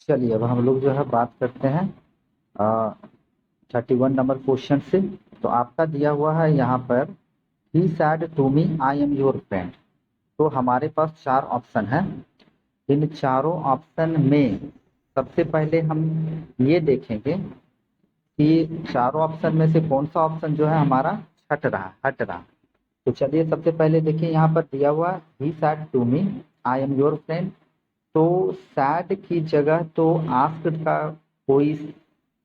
चलिए अब हम लोग जो है बात करते हैं 31 नंबर क्वेश्चन से। तो आपका दिया हुआ है यहाँ पर he said to me I am your friend. तो हमारे पास चार ऑप्शन है। इन चारों ऑप्शन में सबसे पहले हम ये देखेंगे कि चारों ऑप्शन में से कौन सा ऑप्शन जो है हमारा हट रहा। तो चलिए सबसे पहले देखिए यहाँ पर दिया हुआ he said to me I am your friend. तो सैड की जगह तो आस्क्ड का कोई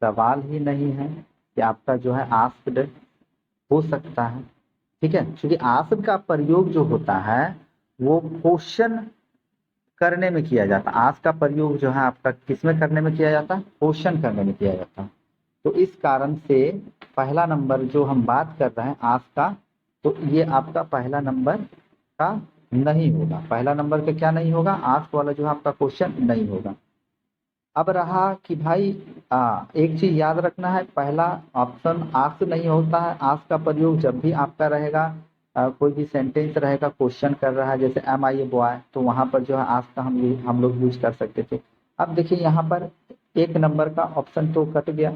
सवाल ही नहीं है कि आपका जो है आस्क्ड हो सकता है। ठीक है, क्योंकि आस्क्ड का प्रयोग जो होता है वो क्वेश्चन करने में किया जाता है। आस्क का प्रयोग जो है आपका किस में करने में किया जाता है? क्वेश्चन करने में किया जाता है। तो इस कारण से पहला नंबर जो हम बात कर रहे हैं आस्क का, तो ये आपका पहला नंबर का नहीं होगा। पहला नंबर का क्या नहीं होगा? आस्क वाला जो है आपका क्वेश्चन नहीं होगा। अब रहा कि भाई एक चीज याद रखना है, पहला ऑप्शन आस्क नहीं होता है। आस्क का प्रयोग जब भी आपका रहेगा कोई भी सेंटेंस रहेगा क्वेश्चन कर रहा है, जैसे एम आई ए बॉय, तो वहां पर जो है आस्क का हम लोग यूज कर सकते थे। अब देखिए यहाँ पर एक नंबर का ऑप्शन तो कट गया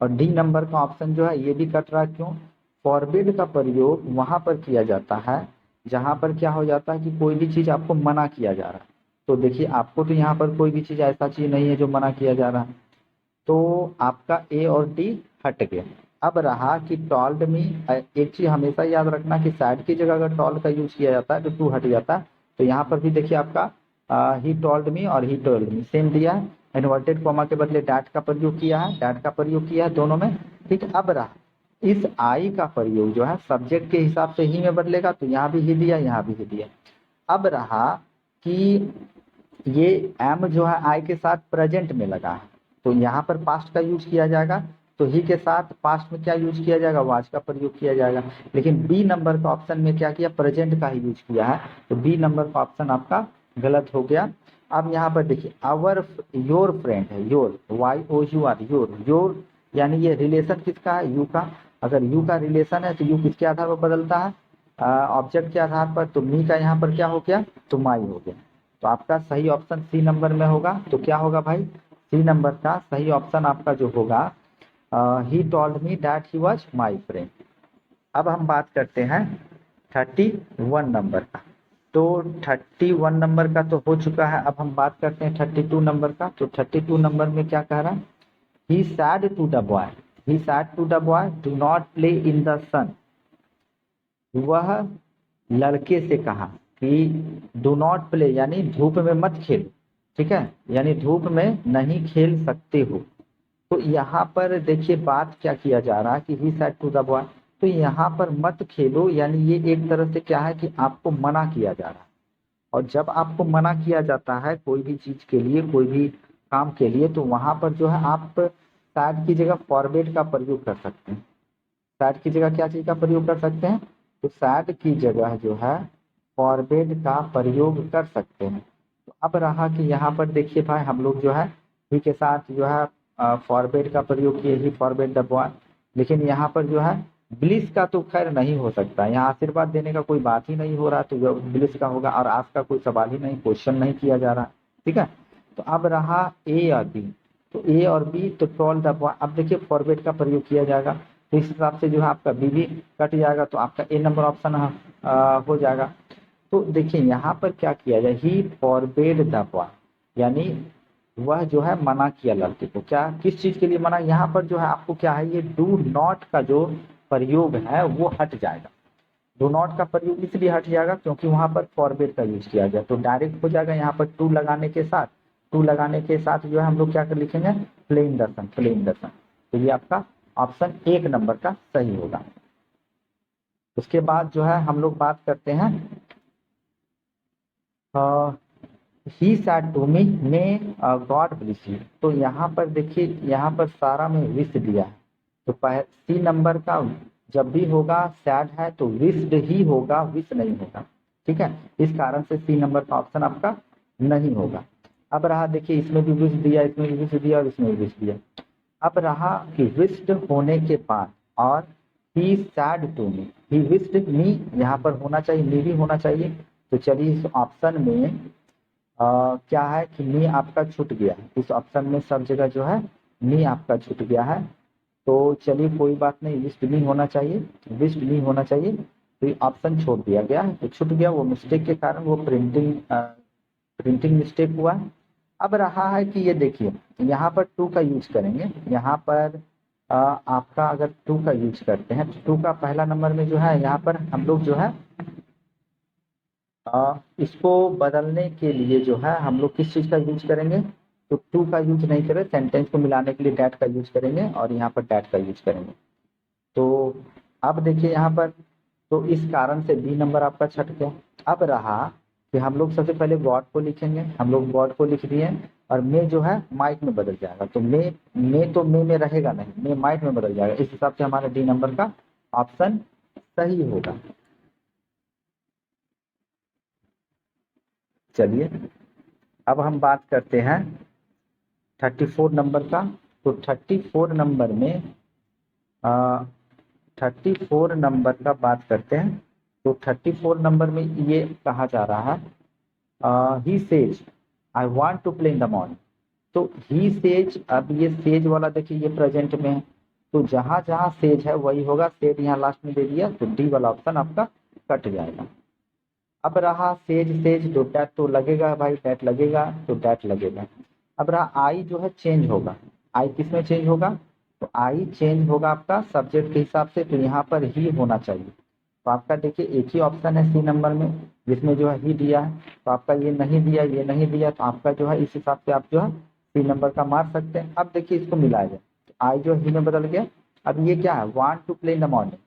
और डी नंबर का ऑप्शन जो है ये भी कट रहा। क्यों? फॉरबिड का प्रयोग वहां पर किया जाता है जहां पर क्या हो जाता है कि कोई भी चीज आपको मना किया जा रहा है। तो देखिए आपको तो यहाँ पर कोई भी चीज ऐसा चीज नहीं है जो मना किया जा रहा है, तो आपका ए और डी हट गया। अब रहा कि टॉल्ड मी। एक चीज हमेशा याद रखना कि सैड की जगह अगर टॉल्ड का यूज किया जाता है तो टू हट जाता है। तो यहाँ पर भी देखिए आपका ही टॉल्ड मी और ही टोल्ड मी सेम दिया है। इन्वर्टेड कॉमा के बदले डैट का प्रयोग किया है, डैट का प्रयोग किया है दोनों में। ठीक है, अब रहा इस आई का प्रयोग जो है सब्जेक्ट के हिसाब से ही में बदलेगा, तो यहाँ भी ही दिया, यहाँ भी ही दिया। अब रहा कि ये एम जो है आई के साथ प्रेजेंट में लगा है, तो यहाँ पर पास्ट का यूज किया जाएगा। तो ही के साथ पास्ट में क्या यूज किया जाएगा? वाज का प्रयोग किया जाएगा। लेकिन बी नंबर का ऑप्शन में क्या किया? प्रेजेंट का ही यूज किया है। तो बी नंबर का ऑप्शन आपका गलत हो गया। अब यहाँ पर देखिए आवर योर फ्रेंड है, your Y O U R, your your यानी ये रिलेशन किसका है? यू का। अगर यू का रिलेशन है तो यू किसके आधार पर बदलता है? ऑब्जेक्ट के आधार पर। तो मी का यहाँ पर क्या हो गया? तो माई हो गया। तो आपका सही ऑप्शन सी नंबर में होगा। तो क्या होगा भाई? सी नंबर का सही ऑप्शन आपका जो होगा he told me that he was my friend. अब हम बात करते हैं 31 नंबर का। तो 31 नंबर का तो हो चुका है। अब हम बात करते हैं 32 नंबर का। तो 32 नंबर में क्या कह रहा है? He said to the boy, he said to the boy do not play in the sun. वह लड़के से कहा कि डू नॉट प्ले यानी धूप में मत खेलो। ठीक है, यानी धूप में नहीं खेल सकते हो। तो यहाँ पर देखिए बात क्या किया जा रहा है कि he said to the boy. तो यहाँ पर मत खेलो यानी ये एक तरह से क्या है कि आपको मना किया जा रहा है। और जब आपको मना किया जाता है कोई भी चीज के लिए, कोई भी काम के लिए, तो वहां पर जो है आप सैड की जगह फॉरबिड का प्रयोग कर सकते हैं। सैड की जगह क्या चीज का प्रयोग कर सकते हैं? तो सैड की जगह जो है फॉरबिड का प्रयोग कर सकते हैं। तो अब रहा कि यहाँ पर देखिए भाई हम लोग जो है ही के साथ जो है फॉरबिड का प्रयोग किए, ही फॉरबिड द बॉय। लेकिन यहाँ पर जो है ब्लिस का तो खैर नहीं हो सकता, यहाँ आशीर्वाद देने का कोई बात ही नहीं हो रहा, तो ब्लिस का होगा। और आज का कोई सवाल ही नहीं, क्वेश्चन नहीं किया जा रहा। ठीक है, तो अब रहा ए और बी। तो ए और बी तो टोल द बॉय। अब देखिए फॉरबिड का प्रयोग किया जाएगा, तो इस हिसाब से जो है आपका बी भी कट जाएगा। तो आपका ए नंबर ऑप्शन हो जाएगा। तो देखिए यहाँ पर क्या किया जाए, ही फॉरबेड द बॉय यानी वह जो है मना किया लड़के को। क्या किस चीज के लिए मना? यहाँ पर जो है आपको क्या है, ये डू नॉट का जो प्रयोग है वो हट जाएगा। डू नॉट का प्रयोग इसलिए हट जाएगा क्योंकि वहां पर फॉरबेड का यूज किया गया। तो डायरेक्ट हो जाएगा यहाँ पर टू लगाने के साथ, टू लगाने के साथ जो है हम लोग क्या कर लिखेंगे? प्लेन दर्शन, प्लेन दर्शन। तो ये आपका ऑप्शन एक नंबर का सही होगा। उसके बाद जो है हम लोग बात करते हैं he said to me may God bless you. तो यहाँ पर देखिए यहाँ पर सारा में विश दिया है। तो सी नंबर का जब भी होगा सैड है तो विश्ड ही होगा, विश नहीं होगा। ठीक है, इस कारण से सी नंबर का ऑप्शन आपका नहीं होगा। अब रहा देखिए इसमें भी विश दिया, इसमें भी विश दिया और इसमें भी विश दिया। अब रहा कि विश्ड होने के बाद और he said to me, he wished me यहाँ पर होना चाहिए, मी भी होना चाहिए। तो चलिए इस ऑप्शन में क्या है कि मी आपका छूट गया है, इस ऑप्शन में सब जगह जो है मी आपका छूट गया है। तो चलिए कोई बात नहीं, विस्ट नहीं होना चाहिए, विस्ट नहीं होना चाहिए। तो ये ऑप्शन छोड़ दिया गया है, तो छूट गया, वो मिस्टेक के कारण वो प्रिंटिंग मिस्टेक हुआ है। अब रहा है कि ये देखिए यहाँ पर टू का यूज करेंगे, यहाँ पर आपका अगर टू का यूज करते हैं तो टू का पहला नंबर में जो है यहाँ पर हम लोग जो है इसको बदलने के लिए जो है हम लोग किस चीज़ का यूज करेंगे, तो टू का यूज नहीं करें, सेंटेंस को मिलाने के लिए डैट का यूज करेंगे और यहाँ पर डैट का यूज करेंगे। तो अब देखिए यहाँ पर, तो इस कारण से बी नंबर आपका छट गया। अब रहा कि हम लोग सबसे पहले गॉड को लिखेंगे, हम लोग गॉड को लिख दिए और मे जो है माइट में बदल जाएगा, तो मे तो मे में रहेगा नहीं, मे माइट में बदल जाएगा। इस हिसाब से हमारा डी नंबर का ऑप्शन सही होगा। चलिए अब हम बात करते हैं 34 नंबर का। तो 34 नंबर में 34 नंबर का बात करते हैं। तो 34 नंबर में ये कहा जा रहा है he says I want to play in the morning. तो ही सेज, अब ये सेज वाला देखिए ये प्रेजेंट में है, तो जहां जहां सेज है वही होगा, सेज यहाँ लास्ट में दे दिया तो डी वाला ऑप्शन आपका कट जाएगा। अब रहा सेज सेज, तो डैट तो लगेगा भाई, डैट लगेगा तो डैट लगेगा। अब रहा आई जो है चेंज होगा, आई किस में चेंज होगा, तो आई चेंज होगा आपका सब्जेक्ट के हिसाब से, तो यहाँ पर ही होना चाहिए। तो आपका देखिए एक ही ऑप्शन है सी नंबर में जिसमें जो है ही दिया है, तो आपका ये नहीं दिया, ये नहीं दिया, तो आपका जो है इस हिसाब से आप जो है सी नंबर का मार सकते हैं। अब देखिए इसको मिलाया जाए, तो आई जो ही में बदल गया। अब ये क्या है, want to play in the morning,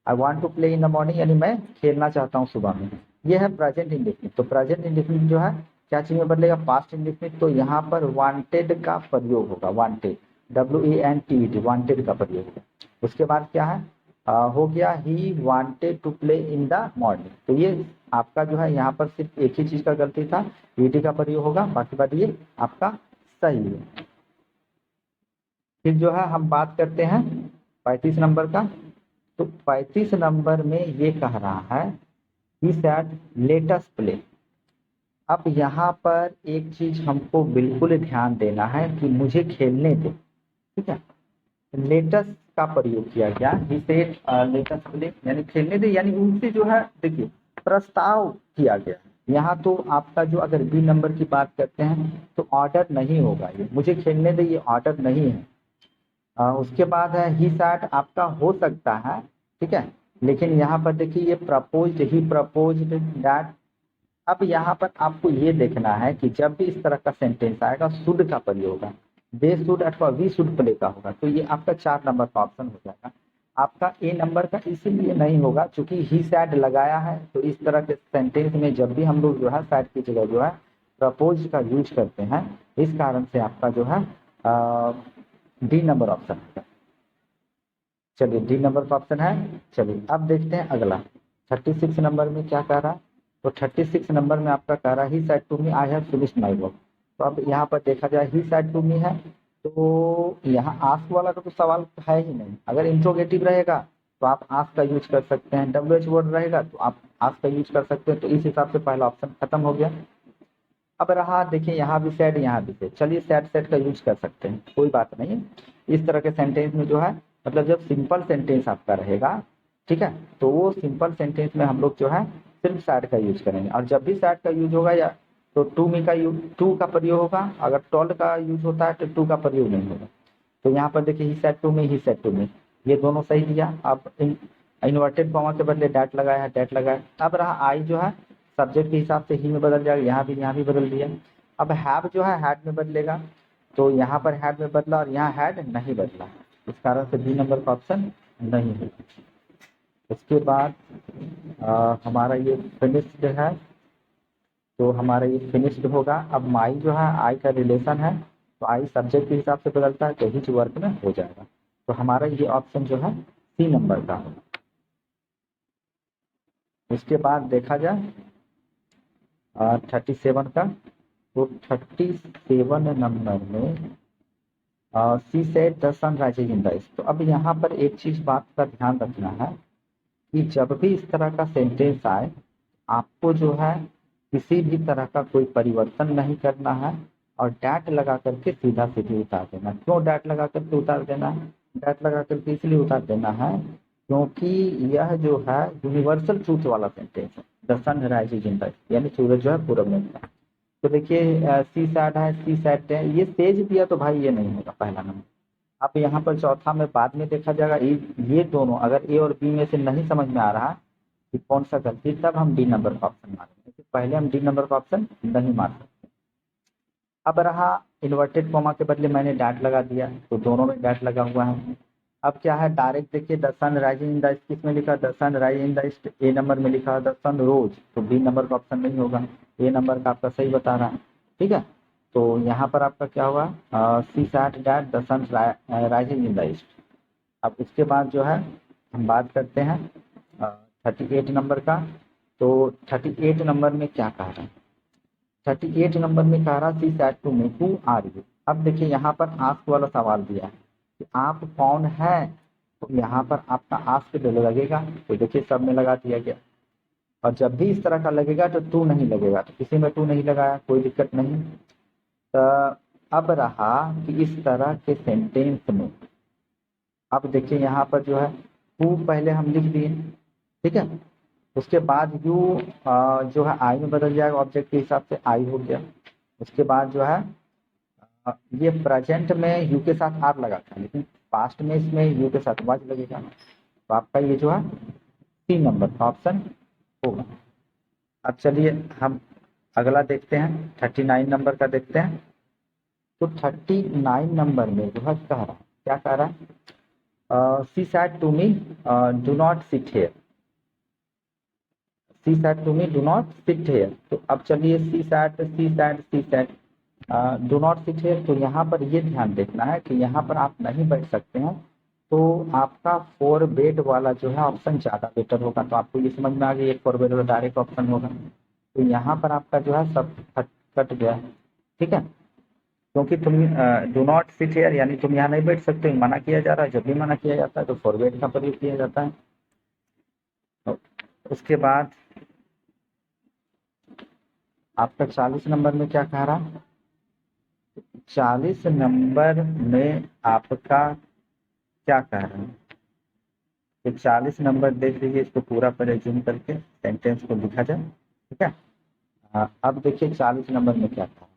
I want to play in the morning यानी मैं खेलना चाहता हूँ सुबह में। ये है प्रेजेंट इंडेफिनिट। तो प्रेजेंट इंडेफिनिट जो है क्या चीज में बदलेगा, पास्ट इंडेफिनिट। तो यहाँ पर वांटेड का प्रयोग होगा, वांटेड, WANTED, वांटेड का प्रयोग होगा। उसके बाद क्या है, हो गया he wanted to play in the morning. तो ये आपका जो है यहाँ पर सिर्फ एक ही चीज का गलती था, ED का प्रयोग होगा, बाकी बात ये आपका सही है। फिर जो है हम बात करते हैं 35 नंबर का। तो 35 नंबर में ये कह रहा है he sad let us play. अब यहाँ पर एक चीज हमको बिल्कुल ध्यान देना है कि मुझे खेलने दे, ठीक है। लेटस का प्रयोग किया गया, ही सेड लेटस प्ले यानी खेलने दे, यानी उनसे जो है देखिए प्रस्ताव किया गया। यहाँ तो आपका जो अगर बी नंबर की बात करते हैं तो ऑर्डर नहीं होगा, ये मुझे खेलने दे ये ऑर्डर नहीं है। उसके बाद है ही सैड, आपका हो सकता है, ठीक है, लेकिन यहाँ पर देखिए ये प्रपोज्ड, ही प्रपोज्ड दैट। अब यहाँ पर आपको ये देखना है कि जब भी इस तरह का सेंटेंस आएगा शुड का प्रयोग होगा, दे शुड अथवा वी शुड प्ले का होगा, तो ये आपका 4 नंबर का ऑप्शन हो जाएगा। आपका ए नंबर का इसीलिए नहीं होगा क्योंकि ही सैड लगाया है, तो इस तरह के सेंटेंस में जब भी हम लोग जो है सैड की जगह जो है प्रपोज का यूज करते हैं, इस कारण से आपका जो है डी नंबर ऑप्शन है। चलिए डी नंबर का ऑप्शन है। चलिए अब देखते हैं अगला 36 नंबर में क्या कह रहा है। तो 36 नंबर में आपका कह रहा है he said to me I have finished my work. तो अब यहाँ पर देखा जाए ही सेड टू मी है, तो यहाँ आस्क वाला का तो सवाल है ही नहीं। अगर इंट्रोगेटिव रहेगा तो आप आस्क का यूज कर सकते हैं, WH वर्ड रहेगा तो आप आस्क का यूज कर सकते हैं। तो इस हिसाब से पहला ऑप्शन खत्म हो गया। अब रहा देखिए यहाँ भी सेड, यहाँ भी सेड, चलिए सेड सेड का यूज कर सकते हैं, कोई बात नहीं है। इस तरह के सेंटेंस में जो है मतलब जब सिंपल सेंटेंस आपका रहेगा, ठीक है, तो वो सिंपल सेंटेंस में हम लोग जो है सिर्फ सैड का यूज करेंगे। और जब भी सैड का यूज होगा या तो टू मी का टू का प्रयोग होगा, अगर टोल्ड का यूज होता है तो टू का प्रयोग नहीं होगा। तो यहाँ पर देखिए he said to me, he said to me, ये दोनों सही दिया। अब इन्वर्टेड कॉमा के बदले डैट लगाया है, डैट लगाया। अब रहा आई जो है सब्जेक्ट के हिसाब से ही में बदल जाएगा, यहाँ भी बदल दिया। अब हैव जो है हैड में बदलेगा, तो यहाँ पर हैड में बदला और यहाँ हैड नहीं बदला, इस कारण से बी नंबर का ऑप्शन नहीं है। उसके बाद हमारा ये फिनिश्ड है, तो हमारा ये फिनिश्ड होगा। अब माई जो है आई का रिलेशन है, तो आई सब्जेक्ट के हिसाब से बदलता है, तो हिच वर्क में हो जाएगा। तो हमारा ये ऑप्शन जो है सी नंबर का होगा। उसके बाद देखा जाए 37 का। तो 37 नंबर में she said the sun rises in the east. तो अब यहाँ पर एक चीज बात का ध्यान रखना है कि जब भी इस तरह का सेंटेंस आए आपको जो है किसी भी तरह का कोई परिवर्तन नहीं करना है और डैट लगा करके सीधा सीधे उतार देना। क्यों डैट लगा करके उतार देना है? डैट लगा करके इसलिए उतार देना है क्योंकि यह जो है यूनिवर्सल ट्रूथ वाला सेंटेंस है। The sun rises in the east, यानी सूरज जो है पूरब में उगता है। तो देखिए सी सैड है, सी सैड है, ये सेज दिया तो भाई ये नहीं होगा पहला नंबर। अब यहाँ पर चौथा में बाद में देखा जाएगा, ये दोनों अगर ए और बी में से नहीं समझ में आ रहा कि कौन सा गलती, तब हम डी नंबर का ऑप्शन मारेंगे। पहले हम डी नंबर का ऑप्शन नहीं मार सकते। अब रहा इन्वर्टेड कॉमा के बदले मैंने डैट लगा दिया, तो दोनों में डैट लगा हुआ है। अब क्या है, डायरेक्ट देखिए the sun rising in the east किस में लिखा, the sun rising in the east A number में लिखा, द सन रोज, तो बी नंबर का ऑप्शन नहीं होगा, ए नंबर का आपका सही बता रहा है। ठीक है, तो यहाँ पर आपका क्या हुआ, she said that the sun rising in the east. अब उसके बाद जो है हम बात करते हैं 38 नंबर का। तो 38 नंबर में क्या कह रहा है, 38 नंबर में कह रहा she said to me who are you. अब देखिए यहाँ पर आस्क वाला सवाल दिया है कि आप कौन है, तो यहाँ पर आपका आस्क लगेगा, तो देखिए सब में लगा दिया गया। और जब भी इस तरह का लगेगा तो टू नहीं लगेगा, तो किसी में टू नहीं लगाया, कोई दिक्कत नहीं। तो अब रहा कि इस तरह के सेंटेंस में, अब देखिए यहाँ पर जो है हु पहले हम लिख दिए, ठीक है, उसके बाद यू जो है आई में बदल जाएगा, ऑब्जेक्ट के हिसाब से आई हो गया। उसके बाद जो है ये प्रेजेंट में यू के साथ आर लगा था, लेकिन पास्ट में इसमें यू के साथ वाज लगेगा, तो आपका ये जो है 3 नंबर का ऑप्शन होगा। अब चलिए हम अगला देखते हैं, 39 नंबर का देखते हैं। तो 39 नंबर में जो है कह रहा है, क्या कह रहा है, she said to me do not sit here, she said to me do not sit here. तो अब चलिए she said she said she said do not sit here, तो यहाँ पर ये ध्यान देखना है कि यहाँ पर आप नहीं बैठ सकते हैं, तो आपका फोर बेड वाला जो है ऑप्शन ज़्यादा बेटर होगा। तो आपको ये समझ में आ गया, एक फोर बेड वाला डायरेक्ट ऑप्शन होगा, तो यहाँ पर आपका जो है सब कट गया है। ठीक है, क्योंकि तुम डू नॉट सिट हेयर यानी तुम यहाँ नहीं बैठ सकते, मना किया जा रहा है। जब भी मना किया जाता है तो फोर बेड का प्रयोग किया जाता है। तो उसके बाद आपका 40 नंबर में क्या कह रहा है, 40 नंबर में आपका क्या कह रहा है, तो 40 नंबर देख लीजिए, इसको पूरा पर जूम करके सेंटेंस को लिखा जाए। ठीक है, अब देखिए 40 नंबर में क्या कहा,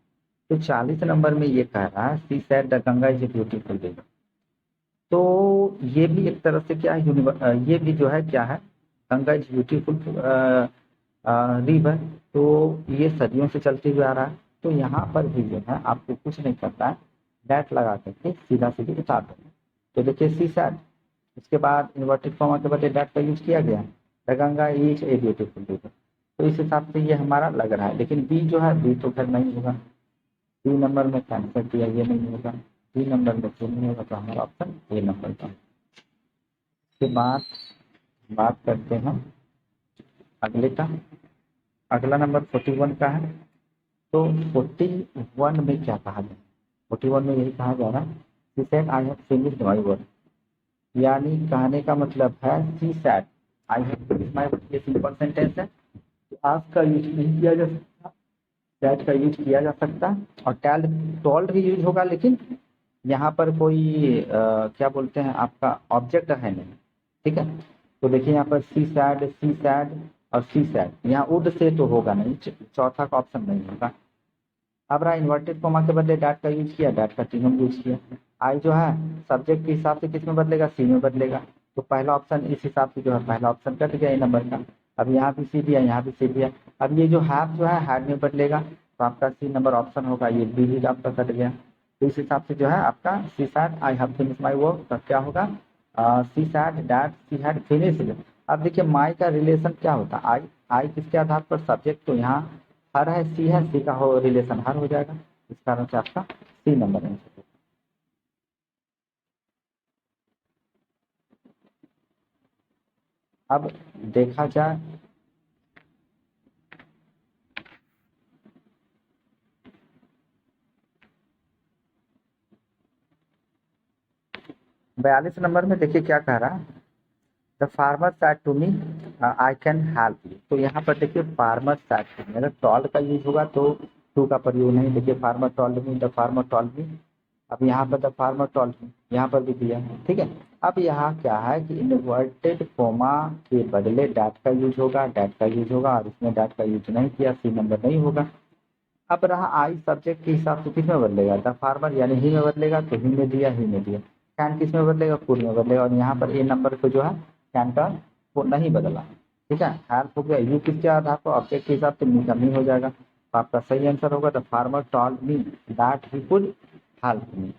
तो 40 नंबर में ये कह रहा है सी said the Ganga is a beautiful river. तो ये भी एक तरह से क्या है, ये भी जो है क्या है, गंगा इज ब्यूटीफुल रिवर, तो ये सदियों से चलते हुए आ रहा है। तो यहाँ पर भी जो है आपको कुछ नहीं करता है, डैट लगा करके सीधा सीधे उतार देना। तो देखिए सी सैड, उसके बाद इन्वर्टेड कॉमा के बदले डैट का यूज किया गया, the Ganga is a beautiful river. तो इस हिसाब से ये हमारा लग रहा है, लेकिन बी जो है, बी तो खैर नहीं होगा, बी नंबर में कैंसर किया, ये नहीं होगा, बी नंबर में क्यों नहीं होगा, तो हमारा ऑप्शन ए नंबर का। उसके बाद बात करते हैं अगले का, अगला नंबर 41 का है। तो 41 में क्या कहा जाए, 41 में यही कहा जा रहा है, she said I have finished my work, यानी कहने का मतलब है she said I have finished my work, ये सिंपल सेंटेंस है, तो आज का यूज नहीं किया जा सकता, दैट का यूज किया जा सकता है, और टैल टोल्ड भी यूज होगा, लेकिन यहाँ पर कोई क्या बोलते हैं आपका ऑब्जेक्ट है नहीं। ठीक है, तो देखिए यहाँ पर सी सैड और सी सैड, यहाँ वुड से तो होगा नहीं, चौथा का ऑप्शन नहीं होगा। अब रहा इन्वर्टेड कोमा के बदले डैट का यूज किया, डैट का तीनों यूज किया। आई जो है सब्जेक्ट के हिसाब से किस में बदलेगा, सी में बदलेगा, तो पहला ऑप्शन इस हिसाब से जो है पहला ऑप्शन कट गया ए नंबर का। अब यहाँ भी सी दिया, यहाँ भी सी दिया, अब ये जो हैव जो है हैड में बदलेगा, तो आपका सी नंबर ऑप्शन होगा, ये बी भी आपका कट गया। तो इस हिसाब से जो है आपका she said I have finish my work का क्या होगा, she said that she had finished. अब देखिए माई का रिलेशन क्या होता है, आई आई किसके आधार पर, सब्जेक्ट, तो यहाँ हर है, सी का हो रिलेशन हर हो जाएगा, इस कारण से आपका सी नंबर आंसर होगा। अब देखा जाए 42 नंबर में देखिए क्या कह रहा है, the farmer said to me I can help you. तो यहाँ पर देखिए फार्मर सैड टू मी, अगर टॉल्ड का यूज होगा तो टू का प्रयोग नहीं। देखिए farmer told me, the farmer told me. अब यहाँ पर द फार्मर टॉल्ड मी यहाँ पर भी दिया है, ठीक है। अब यहाँ क्या है कि इन्वर्टेड कोमा के बदले डैट का यूज होगा, डैट का यूज होगा, और इसमें डैट का यूज नहीं किया, सी नंबर नहीं होगा। अब रहा आई सब्जेक्ट के हिसाब से किस में बदलेगा, द फार्मर यानी ही में बदलेगा, तो ही में दिया, ही में दिया। कैन किस में बदलेगा, कुड में बदलेगा, और यहाँ पर ए नंबर को जो है कैन का वो नहीं बदला, ठीक है। हेल्प हो गया, यू किसके आधार पर, ऑब्जेक्ट के हिसाब से मी का मी हो जाएगा। तो आपका सही आंसर होगा the farmer told me that he could help me.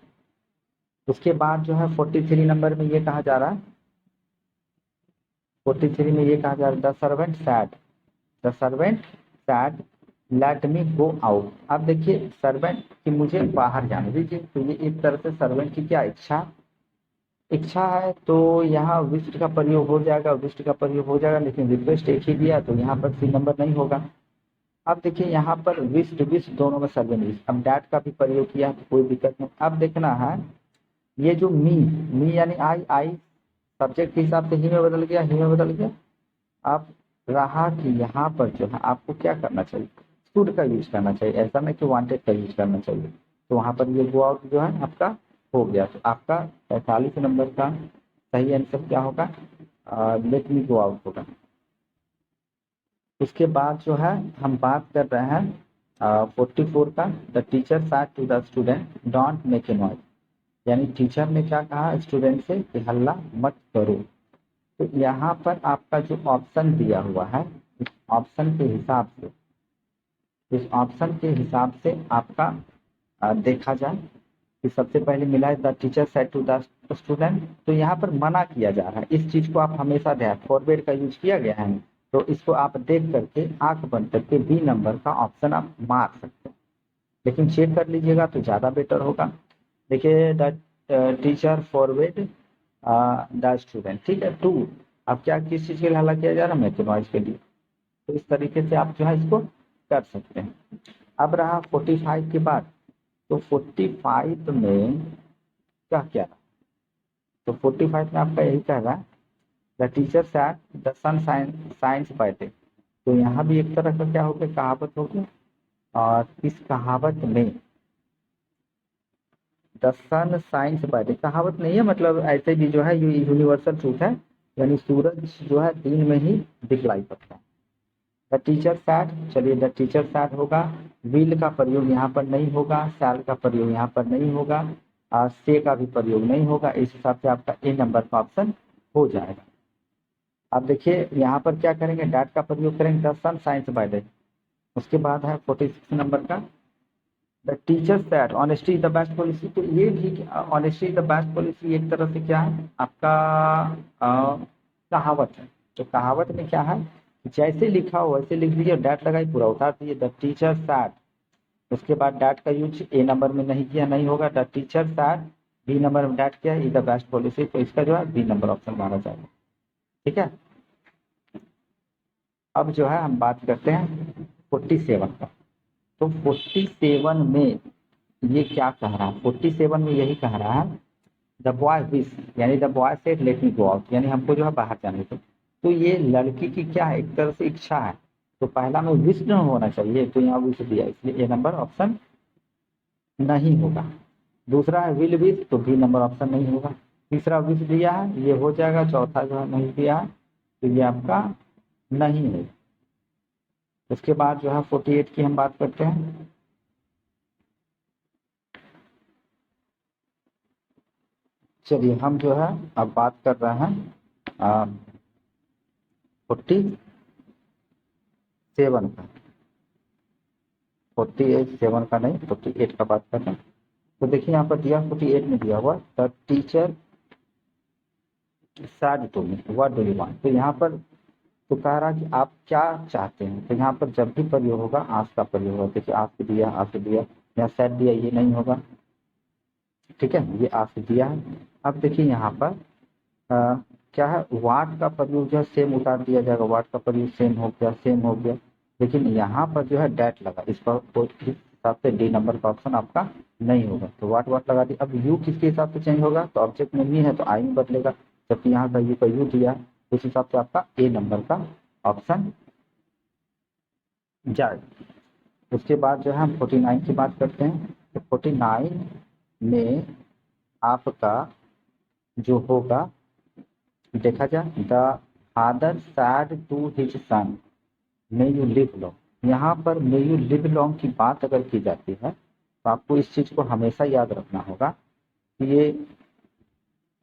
उसके बाद जो है 43 नंबर में ये कहा जा रहा है, 43 में ये कहा जा रहा है the servant sad, the servant sad let me go out. अब देखिए सर्वेंट कि मुझे बाहर जाने दीजिए, तो ये एक तरह से सर्वेंट की क्या इच्छा, इच्छा है, तो यहाँ विस्ट का प्रयोग हो जाएगा, विस्ट का प्रयोग हो जाएगा, लेकिन रिक्वेस्ट एक ही दिया, तो यहाँ पर सी नंबर नहीं होगा। अब देखिए यहाँ पर विस्ट विस्ट दोनों में सर्वेंट विस्ट, अब डैट का भी प्रयोग किया तो कोई दिक्कत नहीं। अब देखना है ये जो मी यानी आई सब्जेक्ट के हिसाब से ही में बदल गया, ही में बदल गया। अब रहा कि यहाँ पर जो है आपको क्या करना चाहिए, शुड का यूज करना चाहिए, ऐसा नहीं कि वांटेड का यूज करना चाहिए। तो वहाँ पर ये गो आउट जो है आपका हो गया। तो आपका 45 नंबर का सही आंसर क्या होगा, लेट मी गो आउट होगा। उसके बाद जो है हम बात कर रहे हैं 44 का, the teacher said to the student don't make a noise, यानी टीचर ने क्या कहा स्टूडेंट से कि हल्ला मत करो। तो यहाँ पर आपका जो ऑप्शन दिया हुआ है, इस ऑप्शन के हिसाब से, इस ऑप्शन के हिसाब से आपका देखा जाए कि सबसे पहले मिला है the teacher said to the student, तो यहाँ पर मना किया जा रहा है। इस चीज को आप हमेशा ध्यान, फॉरवर्ड का यूज किया गया है, तो इसको आप देख करके आंख बंद करके बी नंबर का ऑप्शन आप मार सकते हैं, लेकिन चेक कर लीजिएगा तो ज्यादा बेटर होगा। देखिए the teacher forward the student, ठीक है। टू अब क्या किस चीज के लिए हल्ला किया जा रहा है, मैथमेटिक्स के लिए, तो इस तरीके से आप जो है इसको कर सकते हैं। अब रहा 45 के बाद, तो 45 में क्या क्या रहा, तो 45 में आपका यही कह रहा है the teacher said the sun shines by day, तो यहाँ भी एक तरह का क्या हो गया, कहावत हो गया। और इस कहावत में the sun shines by day कहावत नहीं है, मतलब ऐसे भी जो है ये यूनिवर्सल ट्रूथ है, यानी सूरज जो है दिन में ही दिखलाई पड़ता है। द टीचर सैड, चलिए द टीचर सैड होगा, विल का प्रयोग यहाँ पर नहीं होगा, शैल का प्रयोग यहाँ पर नहीं होगा, से का भी प्रयोग नहीं होगा, इस हिसाब से आपका ए नंबर का ऑप्शन हो जाएगा। अब देखिए यहाँ पर क्या करेंगे, डैट का प्रयोग करेंगे, the sun shines by day. उसके बाद है 46 नंबर का the teacher said honesty is the best policy, तो ये ठीक है, honesty is the best policy एक तरह से क्या है आपका कहावत है। तो कहावत में क्या है, जैसे लिखा हो वैसे लिख दीजिए, डैट लगाई पूरा उतार दीजिए, द टीचर सैड। उसके बाद डैट का यूज ए नंबर में नहीं किया, नहीं होगा, the teacher said B number में डैट किया, इज द बेस्ट पॉलिसी, तो इसका जो है बी नंबर ऑप्शन माना जाएगा, ठीक है। अब जो है हम बात करते हैं 47 का, तो 47 में ये क्या कह रहा है, 47 में यही कह रहा है द बॉय विश, यानी the boy said let me go out, यानी हमको जो है बाहर जाने दो। तो ये लड़की की क्या है, एक तरह से इच्छा है, तो पहला में विश न होना चाहिए, तो यहाँ विश दिया, इसलिए ए नंबर ऑप्शन नहीं होगा। दूसरा है विल विश, तो बी नंबर ऑप्शन नहीं होगा। तीसरा विश दिया है, ये हो जाएगा। चौथा जो है नहीं दिया है, तो ये आपका नहीं है। उसके बाद जो है 48 की हम बात करते हैं, चलिए हम जो है अब बात कर रहे हैं 47 का, 47 का नहीं, 48 का बात कर रहे हैं। तो देखिए यहाँ पर दिया 48 में दिया हुआ the teacher said to me what do you want, तो यहाँ पर तो कह रहा कि आप क्या चाहते हैं, तो यहाँ पर जब भी प्रयोग होगा आस का प्रयोग होगा। देखिए आस दिया, आस दिया, यहाँ सैड दिया, ये नहीं होगा, ठीक है, ये आस दिया है। अब देखिए यहाँ पर क्या है, वाट का प्रयोग जो है सेम उतार दिया जाएगा, वाट का प्रयोग सेम हो गया, सेम हो गया, लेकिन यहाँ पर जो है डैट लगा, इस पर इस हिसाब से डी नंबर का ऑप्शन आपका नहीं होगा, तो वाट वाट लगा दी। अब यू किसके हिसाब से चेंज होगा, तो ऑब्जेक्ट में मी है तो आई में बदलेगा, जबकि यहाँ का यू दिया, उस हिसाब से आपका ए नंबर का ऑप्शन जाए। उसके बाद जो है हम 49 की बात करते हैं। तो 49 में आपका जो होगा, देखा जाए, the father said to his son may you live long. यहाँ पर मे यू लिव लॉन्ग की बात अगर की जाती है तो आपको इस चीज को हमेशा याद रखना होगा कि ये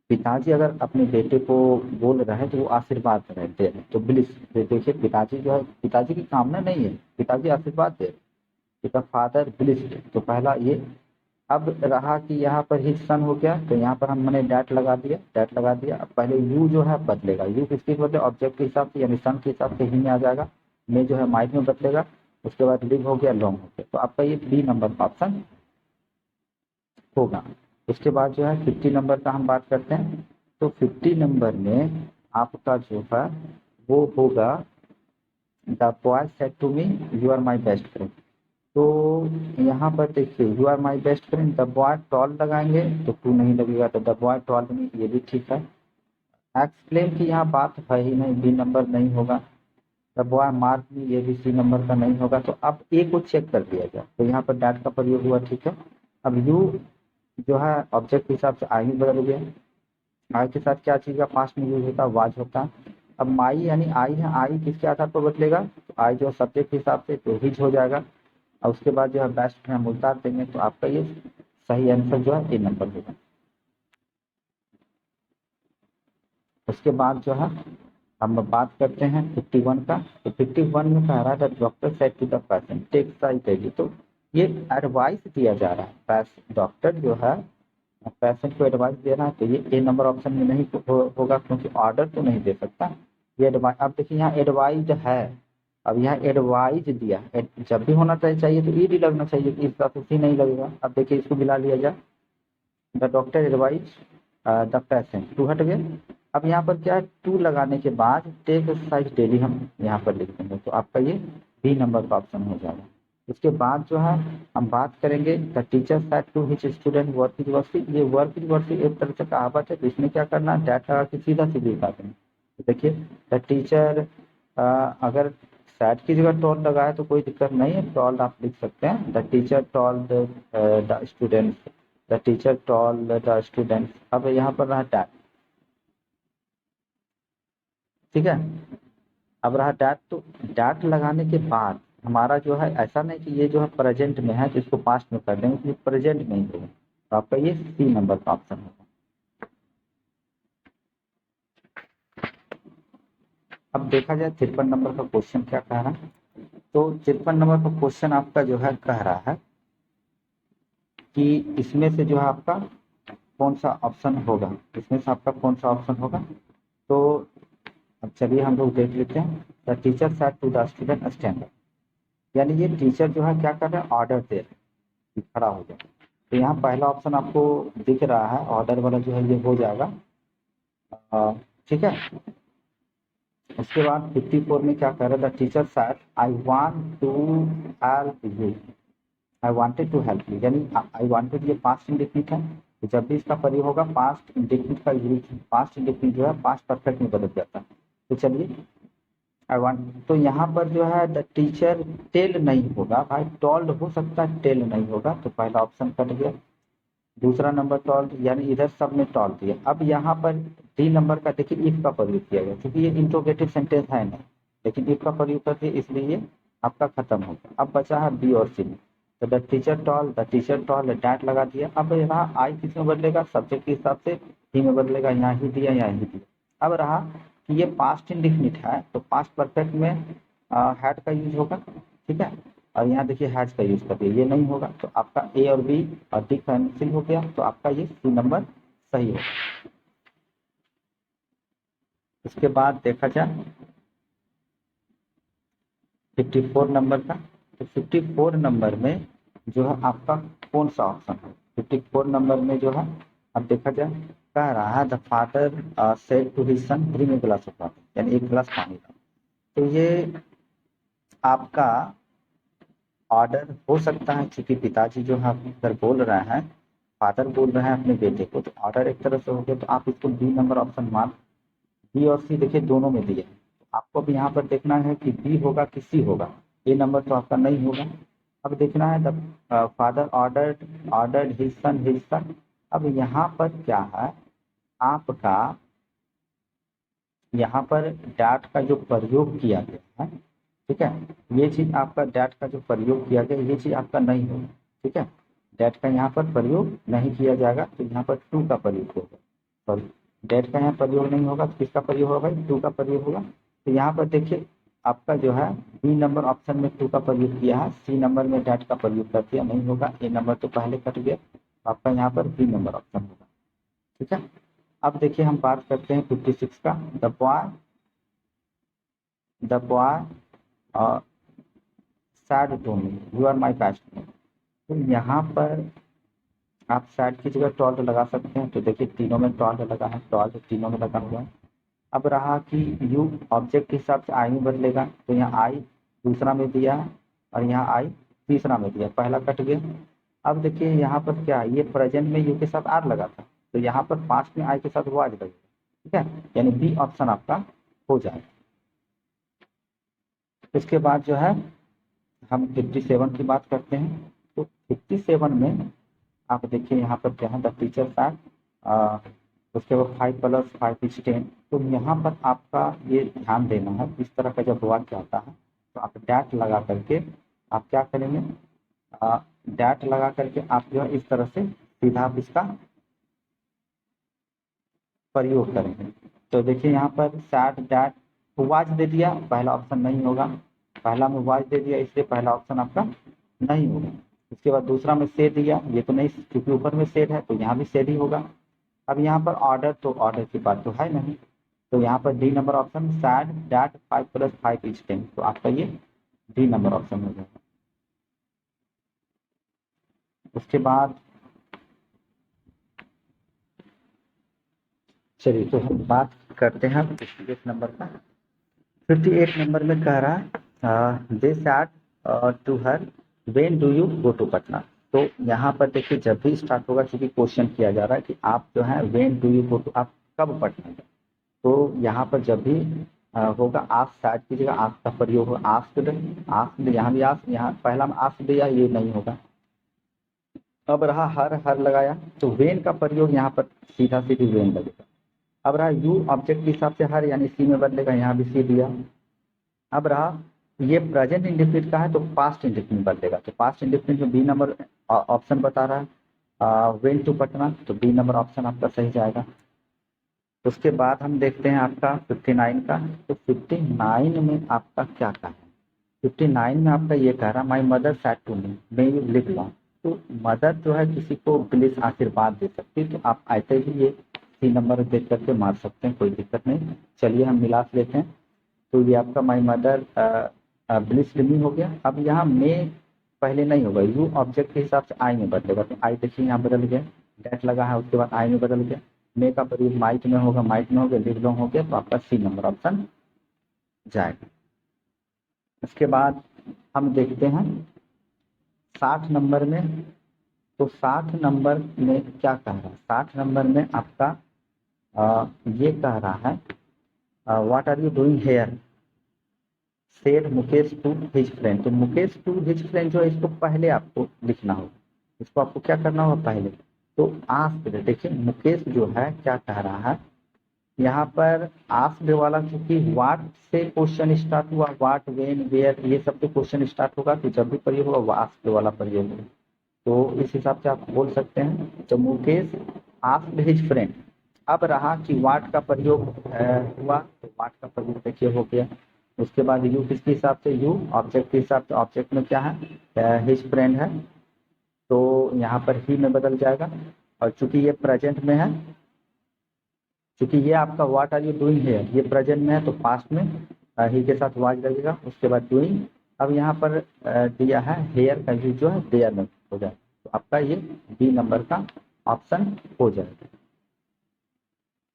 पिताजी अगर अपने बेटे को बोल रहे हैं तो वो आशीर्वाद दे रहे हैं। तो ब्लिस, देखिए पिताजी जो है, पिताजी की कामना नहीं है, पिताजी आशीर्वाद दे रहे हैं। फादर ब्लिस्ड, तो पहला ये। अब रहा कि यहाँ पर हिज सन हो गया, तो यहाँ पर हमने डैट लगा दिया, डैट लगा दिया। अब पहले यू जो है बदलेगा, यू किसके बदले, ऑब्जेक्ट के हिसाब से, यानी सन के हिसाब से ही में आ जाएगा। में जो है माइंड में बदलेगा। उसके बाद लिव हो गया, लॉन्ग हो गया। तो आपका ये बी नंबर का ऑप्शन होगा। उसके बाद जो है 50 नंबर का हम बात करते हैं। तो 50 नंबर में आपका जो है वो होगा, the boy said to me you are my best friend. तो यहाँ पर देखिए, you are my best friend, the boy told लगाएंगे तो टू नहीं लगेगा, तो द बॉय टॉल में, ये भी ठीक है। एक्सप्लेन की यहाँ बात है ही नहीं, बी नंबर नहीं होगा। द बॉय मार्क में, ये भी सी नंबर का नहीं होगा। तो अब ए को चेक कर दिया जाए, तो यहाँ पर डैट का प्रयोग हुआ, ठीक है। अब यू जो है ऑब्जेक्ट के हिसाब से आई में बदल गया। आई के साथ क्या चीज का पास्ट में यूज होता है, वाज होता है। अब माई यानी आई है, आई किसके आधार पर बदलेगा, तो आई जो सब्जेक्ट के हिसाब से तो हिज हो जाएगा। और उसके बाद जो है बेस्ट में हम उतार देंगे, तो आपका ये सही आंसर जो है ए नंबर होगा। उसके बाद जो है हम बात करते हैं 51 का। तो 51 में कह रहा है the doctor said to the patient take side. तो ये एडवाइस दिया जा रहा है, डॉक्टर जो है पेशेंट को एडवाइस दे रहा है, तो ये ए नंबर ऑप्शन में नहीं होगा, क्योंकि ऑर्डर तो नहीं दे सकता ये एडवाइस। अब देखिए यहाँ एडवाइज है, अब यहाँ एडवाइज दिया, जब भी होना चाहिए तो ई डी लगना चाहिए, इस हिसाब से सी नहीं लगेगा। अब देखिए इसको मिला लिया जाए, the doctor advise the patient, to हट गए। अब यहाँ पर क्या है, टू लगाने के बाद टेक एक्सरसाइज डेली हम यहाँ पर लिख देंगे, तो आपका ये बी नंबर का ऑप्शन हो जाएगा। उसके बाद जो है हम बात करेंगे the teacher said to his student work is worship. ये वर्क इज वर्सी एक तरह से कहावत है, तो इसमें क्या करना है, डैट लगा के सीधा सीधी बात है। तो देखिए द टीचर, अगर सैड की जगह टॉल लगाए तो कोई दिक्कत नहीं है, टॉल आप लिख सकते हैं। The teacher told the students, the teacher told the students. अब यहाँ पर रहा डैट, ठीक है। अब रहा डैट, तो डैट लगाने के बाद हमारा जो है, ऐसा नहीं कि ये जो है प्रेजेंट में है तो इसको पास्ट में कर देंगे, इसलिए प्रेजेंट में ही होगा। तो आपका ये सी नंबर का ऑप्शन होगा। अब देखा जाए 53 नंबर का क्वेश्चन क्या कह रहा है। तो 53 नंबर का क्वेश्चन आपका जो है कह रहा है कि इसमें से जो है आपका कौन सा ऑप्शन होगा, इसमें से आपका कौन सा ऑप्शन होगा। तो अब चलिए हम लोग देख लेते हैं। The teacher said to the student stand, यानी ये टीचर जो है क्या कर रहे हैं, ऑर्डर दे रहे हैं कि खड़ा हो जाए। तो यहाँ पहला ऑप्शन आपको दिख रहा है, ऑर्डर वाला जो है ये हो जाएगा, ठीक है। उसके बाद 54 में क्या कर रहा है, the teacher said I want to help you, I wanted to help you, यानी आई वांटेड ये पास्ट इंडेफिनिट है। तो जब भी इसका प्रयोग होगा पास्ट इंडेफिनिट का यूज, पास्ट इंडेफिनिट जो है पास्ट परफेक्ट में बदल जाता है। तो चलिए आई वांट, तो यहाँ पर जो है द टीचर टेल नहीं होगा भाई, टॉल्ड हो सकता है, टेल नहीं होगा, तो पहला ऑप्शन कट गया। दूसरा नंबर टॉल्ड, यानी इधर सब में टॉल्ड दिया। अब यहाँ पर डी नंबर का देखिए इफ का प्रयोग किया गया, क्योंकि ये इंट्रोगेटिव सेंटेंस है नहीं, लेकिन इफ का प्रयोग करके इसलिए ये आपका खत्म हो गया। अब बचा है बी और सी में। तो द टीचर टॉल डैट लगा दिया। अब यहाँ आई किस में बदलेगा, सब्जेक्ट के हिसाब से ही में बदलेगा, यहाँ ही दिया यहाँ ही दिया। अब रहा कि ये पास्ट इंडिफिनिट है, तो पास्ट परफेक्ट में हैड का यूज होगा, ठीक है। और यहाँ देखिए हैज का यूज कर दिया, ये नहीं होगा। तो आपका ए और बी और डी कैंसिल हो गया, तो आपका ये सी नंबर सही होगा। उसके बाद देखा जाए 54 नंबर का। तो 54 नंबर में जो है आपका कौन सा ऑप्शन है, 54 नंबर में जो है अब देखा जाए, कह रहा है the father said to his son bring a glass of water, यानी एक गिलास पानी का। तो ये आपका ऑर्डर हो सकता है, क्योंकि पिताजी जो है अगर बोल रहे हैं, फादर बोल रहे हैं अपने बेटे को, तो ऑर्डर एक तरह से हो गया। तो आप इसको बी नंबर ऑप्शन मान बी और सी देखिए दोनों में दिया है। आपको भी यहाँ पर देखना है कि बी होगा कि सी होगा। ए नंबर तो आपका नहीं होगा। अब देखना है the father ordered his son. अब यहाँ पर क्या है आपका, यहाँ पर डैट का जो प्रयोग किया गया है, ठीक है, ये चीज आपका डैट का जो प्रयोग किया गया ये चीज आपका नहीं होगा। ठीक है, डैट का यहाँ पर प्रयोग नहीं किया जाएगा, तो यहाँ पर टू का प्रयोग होगा। सॉरी, डैट का यहाँ प्रयोग नहीं होगा तो किसका प्रयोग होगा भाई, टू का प्रयोग होगा। तो यहाँ पर देखिए आपका जो है बी नंबर ऑप्शन में टू का प्रयोग किया है, सी नंबर में डैट का प्रयोग कर दिया, नहीं होगा। ए नंबर तो पहले कट गया, तो आपका यहाँ पर बी नंबर ऑप्शन होगा। ठीक है, अब देखिए हम बात करते हैं 56 का। The boy said to me you are my best friend. तो यहाँ पर आप सैड की जगह टॉल्ट लगा सकते हैं। तो देखिए तीनों में टॉल्ट लगा है, टॉल्ट तीनों में लगा हुआ है। अब रहा कि यू ऑब्जेक्ट के हिसाब से आई में बदलेगा, तो यहाँ आई दूसरा में दिया है और यहाँ आई तीसरा में दिया, पहला कट गया। अब देखिए यहाँ पर क्या है, ये प्रेजेंट में यू के साथ आर लगा था, तो यहाँ पर पास्ट में आई के साथ वाज लगेगा। ठीक है, यानी बी ऑप्शन आपका हो जाएगा। उसके बाद जो है हम 57 की बात करते हैं। तो 57 में आप देखिए यहाँ पर क्या है, द टीचर फैक्ट, उसके बाद 5 + 5 = 10। तो यहाँ पर आपका ये ध्यान देना है, इस तरह का जब वाक्य आता है तो आप डैट लगा करके आप क्या करेंगे, डैट लगा करके आप जो है इस तरह से सीधा आप इसका प्रयोग करेंगे। तो देखिए यहाँ पर सैड डैट वाज दे दिया, पहला ऑप्शन नहीं होगा। पहला में वाज दे दिया इसलिए पहला ऑप्शन आपका नहीं होगा। उसके बाद दूसरा में से दिया, ये तो नहीं क्योंकि ऊपर में सेड है, तो यहाँ भी सेड ही होगा। अब यहाँ पर ऑर्डर, तो ऑर्डर की बात तो है नहीं, तो यहाँ पर D number option sad that 5 + 5 = 10। तो आपका ये डी नंबर ऑप्शन हो जाएगा। उसके बाद चलिए तो हम बात करते हैं 58 नंबर का। 58 नंबर में कह रहा है they said to her when do you go to Patna. तो यहाँ पर देखिए जब भी स्टार्ट होगा, क्योंकि क्वेश्चन किया जा रहा है कि आप जो है when do you go to, आप कब पटना जाए, तो यहाँ पर जब भी होगा आप सैड की जगह आस्क का प्रयोग होगा। आस्क्ड, यहाँ भी आस्क, यहाँ पहला में आस्क दिया, ये नहीं होगा। अब रहा हर लगाया, तो वेन का प्रयोग यहाँ पर सीधा सीधी वेन लगेगा। अब रहा यू ऑब्जेक्ट के हिसाब से हर यानी सी में बदलेगा, यहाँ भी सी दिया। अब रहा ये प्रेजेंट इंडेफिनिट का है तो पास्ट इंडेफिनिट बदलेगा, तो पास्ट इंडेफिनिट में बी नंबर ऑप्शन बता रहा है वेन टू पटना, तो बी नंबर ऑप्शन आपका सही जाएगा। उसके बाद हम देखते हैं आपका 59 का। तो 59 में आपका क्या कहा है, 59 में आपका ये कह रहा है my mother said to me may you live long. तो मदर जो है किसी को ब्लिस आशीर्वाद दे सकती है, तो आप ऐसे ही ये सी नंबर देख करके मार सकते हैं, कोई दिक्कत नहीं। चलिए हम मिला लेते हैं। तो ये आपका माई मदर ब्लिस मी हो गया। अब यहाँ में पहले नहीं होगा, यू ऑब्जेक्ट के हिसाब से आई में बदलेगा, तो आई देखिए यहाँ बदल गया, डैट लगा है उसके बाद आई में बदल गया। मे का प्रयोग माइट में होगा, माइट में हो गया, लिव लॉन्ग हो गया, तो आपका सी नंबर ऑप्शन जाएगा। उसके बाद हम देखते हैं 60 नंबर में। तो 60 नंबर में क्या कह रहा है, 60 नंबर में आपका ये कह रहा है what are you doing here said Mukesh to his friend. तो मुकेश टू हिज फ्रेंड जो है इसको पहले आपको लिखना होगा, इसको आपको क्या करना होगा पहले। तो आस्क, देखिए मुकेश जो है क्या कह रहा है यहाँ पर आस्क्ड वाला, क्योंकि व्हाट से क्वेश्चन स्टार्ट हुआ, व्हाट व्हेन वेयर ये सब पे क्वेश्चन स्टार्ट होगा, तो जब भी प्रयोग होगा वो आस्क्ड वाला प्रयोग होगा। तो इस हिसाब से आप बोल सकते हैं। तो मुकेश आस्क्ड हिज फ्रेंड। अब रहा कि व्हाट का प्रयोग हुआ, तो व्हाट का प्रयोग देखिए हो गया। उसके बाद यू किसके हिसाब से, यू ऑब्जेक्ट के हिसाब से, ऑब्जेक्ट में क्या है हिज फ्रेंड है, तो यहाँ पर ही में बदल जाएगा। और चूंकि ये प्रेजेंट में है, क्योंकि ये आपका व्हाट आर यू डूइंग है ये प्रेजेंट में है, तो पास्ट में ही के साथ वाज लगेगा, उसके बाद डूइंग। अब यहाँ पर दिया है हेयर का यूज जो है देयर में हो जाए, तो आपका ये बी नंबर का ऑप्शन हो जाएगा।